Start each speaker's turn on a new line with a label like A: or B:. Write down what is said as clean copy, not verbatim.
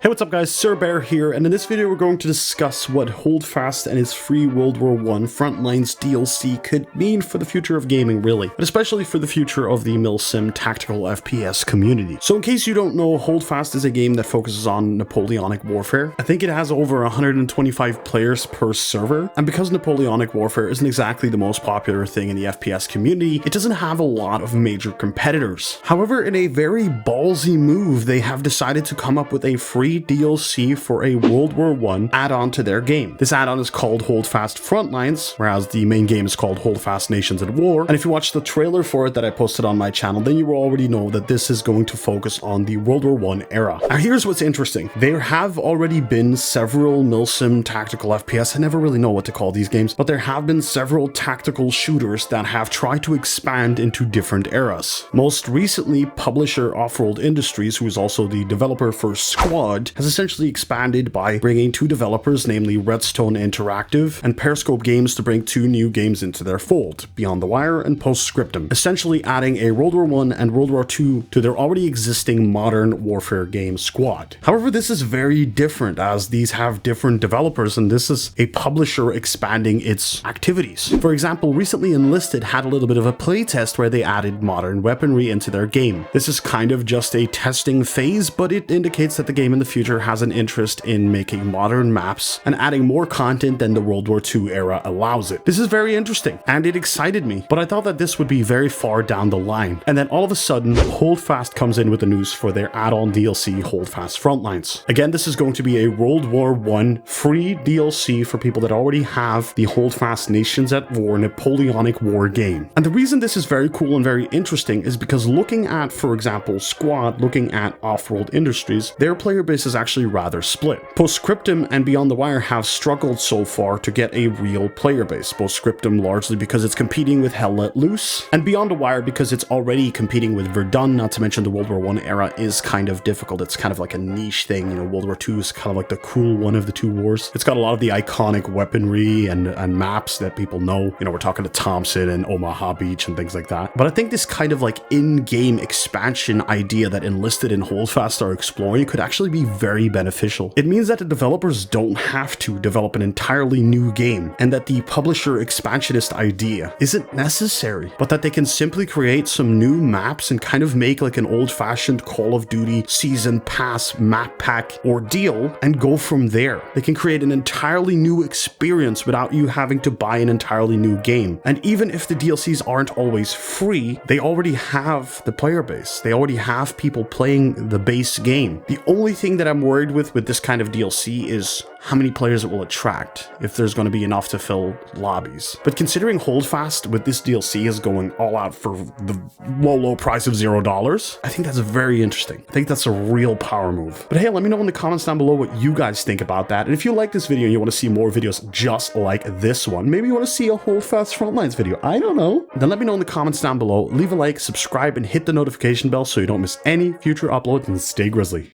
A: Hey, what's up guys, SirBear here, and in this video we're going to discuss what Holdfast and its free WW1 Frontlines DLC could mean for the future of gaming really, but especially for the future of the milsim tactical FPS community. So in case you don't know, Holdfast is a game that focuses on Napoleonic warfare. I think it has over 125 players per server, and because Napoleonic warfare isn't exactly the most popular thing in the FPS community, it doesn't have a lot of major competitors. However, in a very ballsy move, they have decided to come up with a free DLC for a World War I add-on to their game. This add-on is called Holdfast Frontlines, whereas the main game is called Holdfast Nations at War. And if you watch the trailer for it that I posted on my channel, then you will already know that this is going to focus on the World War I era. Now here's what's interesting. There have already been several milsim tactical FPS, I never really know what to call these games, but there have been several tactical shooters that have tried to expand into different eras. Most recently, publisher Off-Road Industries, who is also the developer for Squad, has essentially expanded by bringing two developers, namely Redstone Interactive and Periscope Games, to bring two new games into their fold, Beyond the Wire and Postscriptum, essentially adding a World War I and World War II to their already existing modern warfare game Squad. However, this is very different as these have different developers and this is a publisher expanding its activities. For example, recently Enlisted had a little bit of a playtest where they added modern weaponry into their game. This is kind of just a testing phase, but it indicates that the game in the future has an interest in making modern maps and adding more content than the World War II era allows it. This is very interesting and it excited me, but I thought that this would be very far down the line. And then all of a sudden, Holdfast comes in with the news for their add-on DLC, Holdfast Frontlines. Again, this is going to be a World War I free DLC for people that already have the Holdfast Nations at War Napoleonic War game. And the reason this is very cool and very interesting is because looking at, for example, Squad, looking at Off-Road Industries, their player base is actually rather split. Postscriptum and Beyond the Wire have struggled so far to get a real player base. Postscriptum largely because it's competing with Hell Let Loose, and Beyond the Wire because it's already competing with Verdun, not to mention the World War I era is kind of difficult. It's kind of like a niche thing, you know, World War II is kind of like the cool one of the two wars. It's got a lot of the iconic weaponry and maps that people know. You know, we're talking to Thompson and Omaha Beach and things like that. But I think this kind of like in-game expansion idea that Enlisted and Holdfast are exploring could actually be very beneficial. It means that the developers don't have to develop an entirely new game and that the publisher expansionist idea isn't necessary, but that they can simply create some new maps and kind of make like an old-fashioned Call of Duty season pass map pack ordeal and go from there. They can create an entirely new experience without you having to buy an entirely new game. And even if the DLCs aren't always free, they already have the player base. They already have people playing the base game. The only thing that I'm worried with this kind of DLC is how many players it will attract, if there's going to be enough to fill lobbies. But considering Holdfast with this DLC is going all out for the low price of $0, I think that's very interesting. I think that's a real power move. But hey, let me know in the comments down below what you guys think about that. And if you like this video and you want to see more videos just like this one, maybe you want to see a Holdfast Frontlines video, I don't know, then let me know in the comments down below. Leave a like, subscribe, and hit the notification bell so you don't miss any future uploads, and stay grizzly.